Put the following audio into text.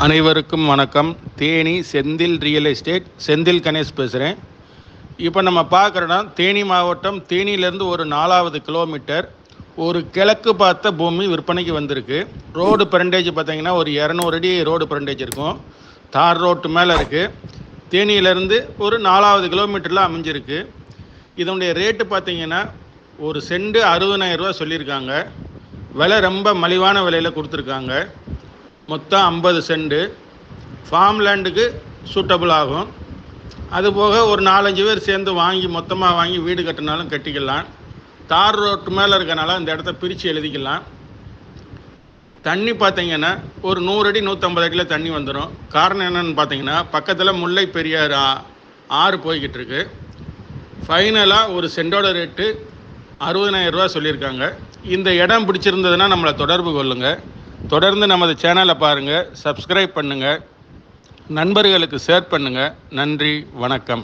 அனைவருக்கும் வணக்கம். Theni Senthil real estate, Senthil Ganesh பேசுகிறேன். இப்போ நம்ம பார்க்குறோன்னா தேனி மாவட்டம், தேனியிலேருந்து ஒரு 4வது கிலோமீட்டர் ஒரு கிழக்கு பார்த்த பூமி விற்பனைக்கு வந்திருக்கு. ரோடு பரண்டேஜ் பார்த்திங்கன்னா ஒரு 200 அடி ரோடு பரண்டேஜ் இருக்கும். தார் ரோட்டு மேலே இருக்குது. தேனியிலேருந்து ஒரு 4வது கிலோமீட்டரில் அமைஞ்சிருக்கு. இதனுடைய ரேட்டு பார்த்திங்கன்னா ஒரு செண்டு 60,000 ரூபா சொல்லியிருக்காங்க. விலை ரொம்ப மலிவான விலையில் கொடுத்துருக்காங்க. மொத்தம் 50 சென்ட் ஃபார்ம் லேண்டுக்கு சூட்டபுள் ஆகும். அதுபோக ஒரு 4-5 பேர் சேர்ந்து வாங்கி மொத்தமாக வாங்கி வீடு கட்டினாலும் கட்டிக்கலாம். தார் ரோட்டு மேலே இருக்கனால இந்த இடத்த பிரித்து எழுதிக்கலாம். தண்ணி பார்த்திங்கன்னா ஒரு 100 அடி 150 அடியில் தண்ணி வந்துடும். காரணம் என்னென்னு பார்த்தீங்கன்னா பக்கத்தில் முல்லை பெரியார் ஆறு போய்கிட்டு இருக்கு. ஃபைனலாக ஒரு சென்டோட ரேட்டு 60,000 ரூபா சொல்லியிருக்காங்க. இந்த இடம் பிடிச்சிருந்ததுன்னா நம்மளை தொடர்பு கொள்ளுங்கள். தொடர்ந்து நமது சேனலை பாருங்கள், சப்ஸ்கிரைப் பண்ணுங்கள், நண்பர்களுக்கு ஷேர் பண்ணுங்கள். நன்றி, வணக்கம்.